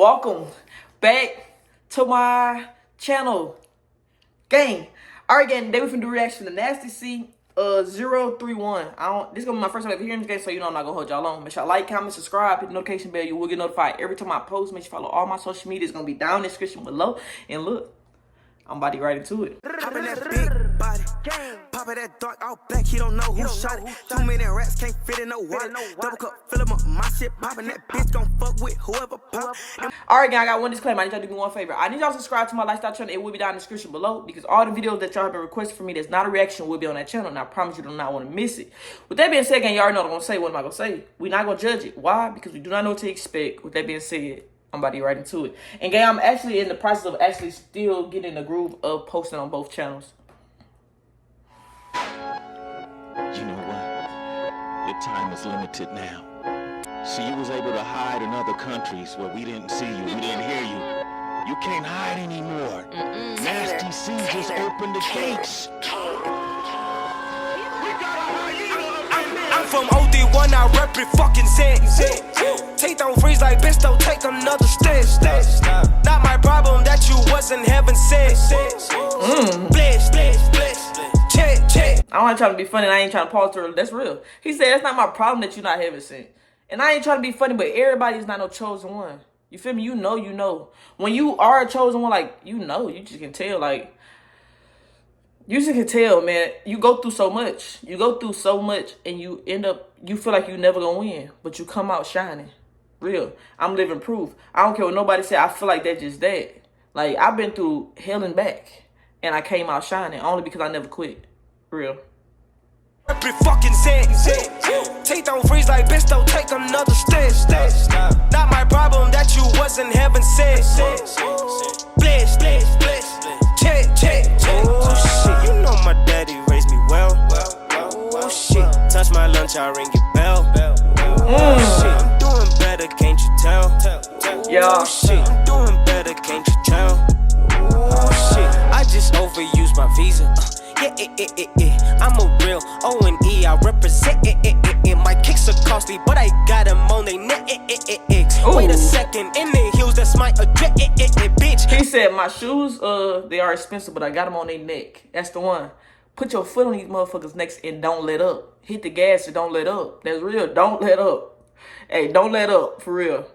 Welcome back to my channel, gang. Alright, gang, today we finna do reaction to Nasty C 031. This is gonna be my first time ever hearing this game, so you know I'm not gonna hold y'all long. Make sure y'all like, comment, subscribe, hit the notification bell. You will get notified every time I post. Make sure you follow all my social media. It's gonna be down in the description below. And look, I'm about to get right into it. Hop in that big body, pop it that dark, all black, he don't know who shot it. Too many rats can't fit in no water. Double cup, fill him up, my shit poppin', that bitch gon' fuck with whoever pop. Alright, gang, I got one disclaimer. I need y'all to do me one favor. I need y'all to subscribe to my lifestyle channel. It will be down in the description below because all the videos that y'all have been requesting for me that's not a reaction will be on that channel, and I promise you do not want to miss it. With that being said, gang, you already know what I'm gonna say. What am I gonna say? We're not gonna judge it. Why? Because we do not know what to expect. With that being said, I'm about to get right into it. And gang, I'm actually in the process of actually still getting the groove of posting on both channels. You know what? Your time is limited now. See, you was able to hide in other countries where we didn't see you, we didn't hear you. You can't hide anymore. Nasty C just opened the gates. I'm from OD1, I rep it fucking sense. Take don't freeze like bitch, don't take another step. Not my problem that you wasn't heaven sent. Bliss, bliss, bliss. Check, check. I ain't trying to be funny and I ain't trying to pause through. That's real. He said that's not my problem that you're not heaven sent. And I ain't trying to be funny, but everybody's not no chosen one. You feel me? You know. When you are a chosen one, like, you just can tell, like, you just can tell, man. You go through so much. And you end up, you feel like you never gonna win, but you come out shining. Real. I'm living proof. I don't care what nobody say. I feel like that's just that. Like, I've been through hell and back, and I came out shining only because I never quit. Real. Rep it fucking sense. Take don't freeze like bitch, don't take another step. Not my problem that you wasn't heaven sent. Bliss, bliss, bliss. Check, check, check. Oh shit, you know my daddy raised me well. Oh shit, touch my lunch, I ring your bell. Oh shit, I'm doing better, can't you tell? Oh shit, I'm doing better, can't you tell? Oh shit, I just overused my visa. I'm a real O&E, I represent it. My kicks are costly, but I got them on they neck. Wait a second, in the heels, that's my address, bitch. He said, my shoes, they are expensive, but I got them on their neck. That's the one. Put your foot on these motherfuckers' necks and don't let up. Hit the gas and don't let up. That's real. Don't let up. Hey, don't let up, for real.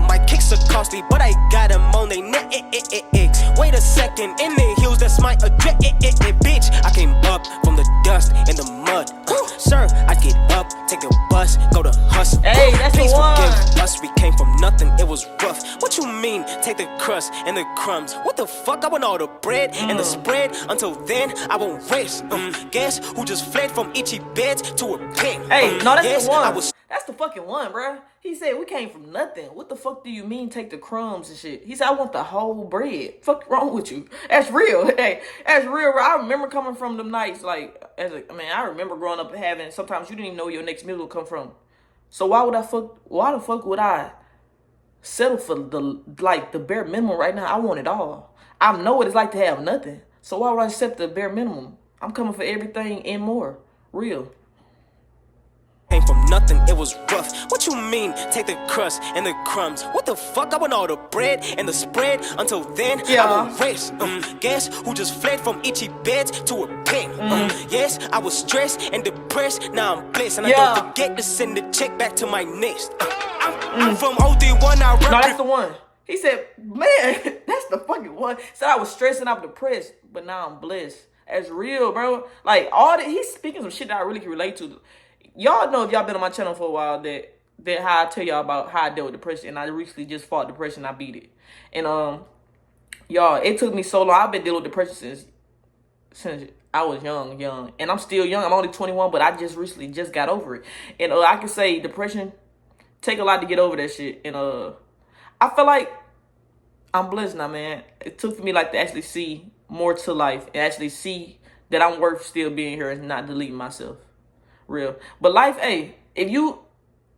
My kicks are costly, but I got them on they neck. Wait a second, in the heels, that's my address, bitch. I came up from the dust and the mud. Sir, I get up, take a bus, go to hustle. Hey, that's the one. Us, we came from nothing, it was rough. What you mean, take the crust and the crumbs? What the fuck, I want all the bread and the spread. Until then, I won't rest. Guess who just fled from itchy beds to a pen? Hey, no, that's yes, the one. I was That's the fucking one, bruh. He said, we came from nothing. What the fuck do you mean take the crumbs and shit? He said, I want the whole bread. Fuck wrong with you? That's real. Hey, that's real, bro. I remember coming from them nights, like, I remember growing up having, sometimes you didn't even know where your next meal would come from. So why the fuck would I settle for the bare minimum right now? I want it all. I know what it's like to have nothing. So why would I accept the bare minimum? I'm coming for everything and more. Real. came from nothing, it was rough. What you mean, take the crust and the crumbs? What the fuck, I want all the bread and the spread. Until then, I won't rest. Guess who just fled from itchy beds to a pen? Yes, I was stressed and depressed, now I'm blessed. And I don't forget to send the check back to my nest. I'm from OD1, I rep. No, that's the one. He said, man, that's the fucking one. Said I was stressed and I'm depressed, but now I'm blessed. That's real, bro. Like, all that, he's speaking some shit that I really can relate to. Y'all know, if y'all been on my channel for a while, that how I tell y'all about how I dealt with depression. And I recently just fought depression, I beat it. And, y'all, it took me so long. I've been dealing with depression since I was young. And I'm still young. I'm only 21, but I just recently just got over it. And I can say depression take a lot to get over that shit. And I feel like I'm blessed now, man. It took for me like to actually see more to life and actually see that I'm worth still being here and not deleting myself. Real. But life, hey,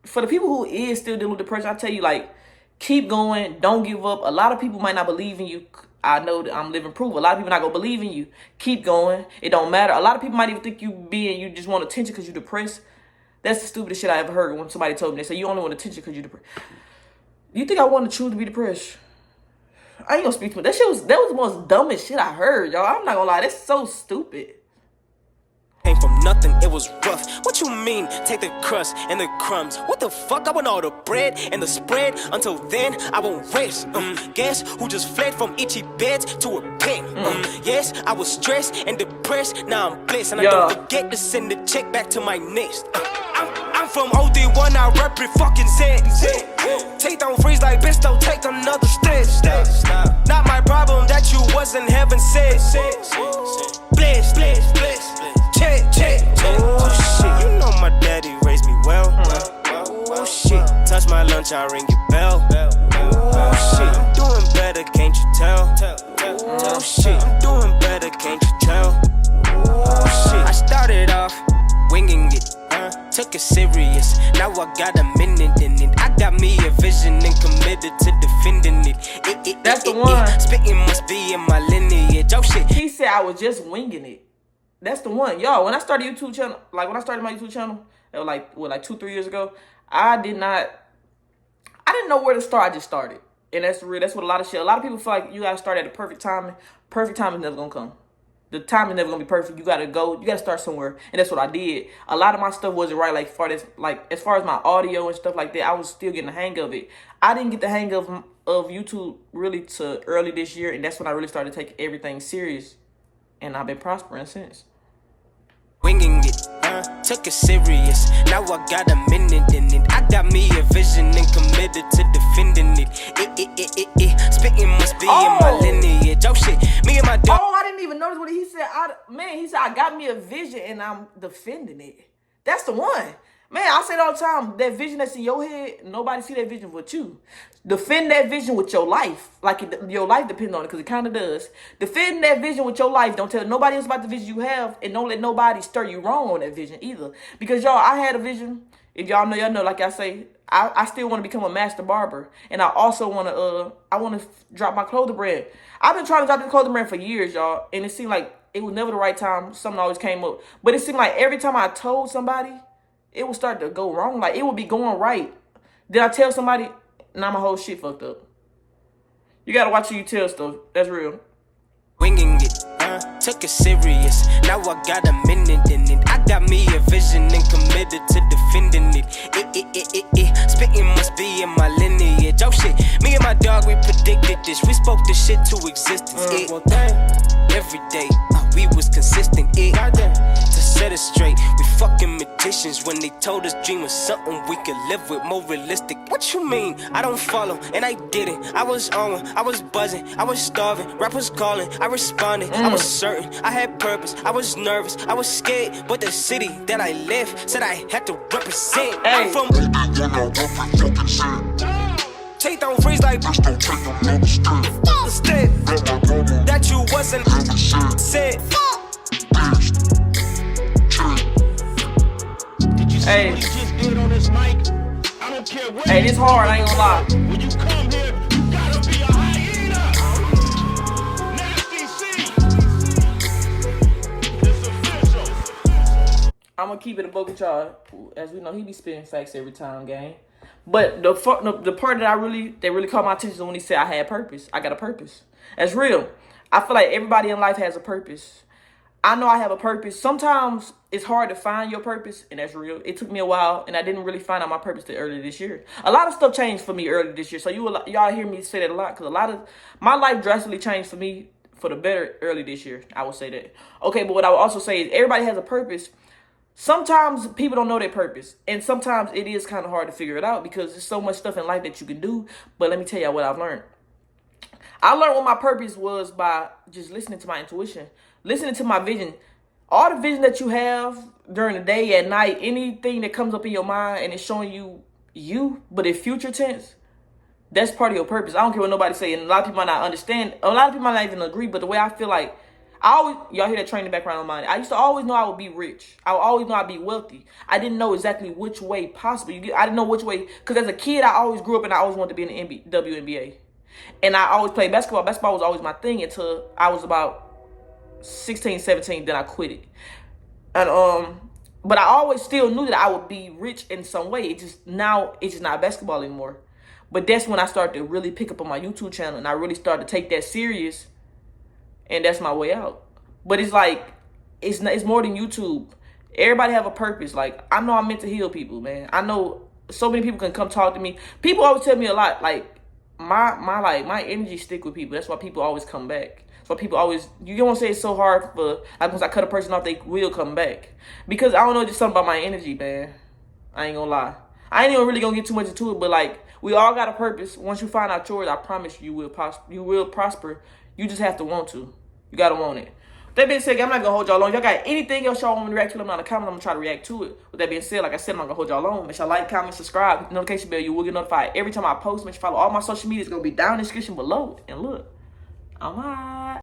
for the people who is still dealing with depression, I tell you, like, keep going. Don't give up. A lot of people might not believe in you. I know that I'm living proof. A lot of people not going to believe in you. Keep going. It don't matter. A lot of people might even think you just want attention because you're depressed. That's the stupidest shit I ever heard when somebody told me. They say, you only want attention because you're depressed. You think I want to choose to be depressed? I ain't gonna speak to it. That was the most dumbest shit I heard, y'all. I'm not gonna lie, that's so stupid. Came from nothing, it was rough. What you mean? Take the crust and the crumbs. What the fuck? I want all the bread and the spread. Until then, I won't rest. Guess who just fled from itchy beds to a pen? Yes, I was stressed and depressed. Now I'm blessed, and I don't forget to send the check back to my nest. I'm from OD1, I represent fucking set. Take don't freeze like bitch, don't take another step. Not my problem that you wasn't heaven sent. Bless, bless, bless. Check. Oh shit, you know my daddy raised me well. Oh shit, touch my lunch, I ring your bell. Oh shit, I'm doing better, can't you tell? Oh shit, I'm doing better, can't you tell? Oh shit, I started off winging it. Took it serious, now I got a minute in it. I got me a vision and committed to defending it. That's the one. Spitting must be in my lineage. Oh shit. He said I was just winging it. That's the one. Y'all, when I started YouTube channel, like when I started my YouTube channel, it was like 2-3 years ago, I didn't know where to start. I just started. And that's real. That's what a lot of people feel like you gotta start at the perfect timing. Perfect time is never gonna come. The time is never gonna be perfect. You gotta start somewhere, and that's what I did. A lot of my stuff wasn't right, as far as my audio and stuff like that. I was still getting the hang of it. I didn't get the hang of YouTube really to early this year, and that's when I really started taking everything serious, and I've been prospering since. Winging it, took it serious. Now I got a minute in it. I got me a vision and committed to defending it. Spitting must be in my lineage. Oh shit, me and my dog. Oh, I didn't even notice what he said. He said I got me a vision and I'm defending it. That's the one. Man, I say it all the time. That vision that's in your head, nobody see that vision but you. Defend that vision with your life. Like your life depends on it, because it kind of does. Defend that vision with your life. Don't tell nobody else about the vision you have, and don't let nobody stir you wrong on that vision either. Because y'all, I had a vision. If y'all know, like I say, I still want to become a master barber. And I also want to, drop my clothing brand. I've been trying to drop this clothing brand for years, y'all. And it seemed like it was never the right time. Something always came up. But it seemed like every time I told somebody, it would start to go wrong. Like, it would be going right. Did I tell somebody? Now my whole shit fucked up. You gotta watch who you tell stuff. That's real. Winging it, took it serious. Now I got a minute in it. I got me a vision and committed to defending it. Spitting must be in my lineage. Oh shit, me and my dog, we predicted this. We spoke this shit to existence. Every day, we was consistent. To set it straight, we fucking magicians. When they told us dream was something we could live with, more realistic. What you mean? I don't follow, and I didn't. I was on, I was buzzing, I was starving. Rappers calling, I responded. I was certain, I had purpose. I was nervous, I was scared, but the city that I live said I had to represent. I'm from take don't freeze like bitch, don't take another step. That you wasn't said. Hey, What you just did on this mic? I don't care what. hey, this hard, I ain't gonna lie. When you come here, you gotta be a hyena. Nasty C. It's official. I'm gonna keep it a book with y'all. As we know, he be spitting facts every time, gang. But the part that really caught my attention when he said I had purpose. I got a purpose. That's real. I feel like everybody in life has a purpose. I know I have a purpose. Sometimes it's hard to find your purpose, and that's real. It took me a while, and I didn't really find out my purpose till early this year. A lot of stuff changed for me early this year, so y'all hear me say that a lot, because a lot of my life drastically changed for me for the better early this year. I would say that. Okay, but what I would also say is everybody has a purpose. Sometimes people don't know their purpose, and sometimes it is kind of hard to figure it out because there's so much stuff in life that you can do. But let me tell you what I've learned. I learned what my purpose was by just listening to my intuition, listening to my vision. All the vision that you have during the day, at night, anything that comes up in your mind and it's showing you, but in future tense, that's part of your purpose. I don't care what nobody say, and a lot of people might not understand. A lot of people might not even agree, but the way I feel like, y'all hear that training background on mine. I used to always know I would be rich. I would always know I'd be wealthy. I didn't know exactly which way possible. I didn't know which way, because as a kid, I always grew up and I always wanted to be in the WNBA. And I always played basketball. Basketball was always my thing until I was about 16, 17, then I quit it. And but I always still knew that I would be rich in some way. It's just not basketball anymore. But that's when I started to really pick up on my YouTube channel, and I really started to take that serious, and that's my way out. But it's like, it's more than YouTube. Everybody have a purpose. Like, I know I'm meant to heal people, man. I know so many people can come talk to me. People always tell me a lot, like, my energy stick with people. That's why people always come back. That's why people always, you don't want to say it's so hard for, like, once I cut a person off, they will come back. Because I don't know, just something about my energy, man. I ain't gonna lie. I ain't even really gonna get too much into it, but like, we all got a purpose. Once you find out yours, I promise you will prosper. You just have to want to. You gotta want it. With that being said, I'm not gonna hold y'all long. Y'all got anything else y'all want me to react to? Let me know in the comments. I'm gonna try to react to it. With that being said, like I said, I'm not gonna hold y'all long. Make sure y'all like, comment, subscribe, hit the notification bell. You will get notified every time I post. Make sure you follow all my social media. It's gonna be down in the description below. And look, I'm out.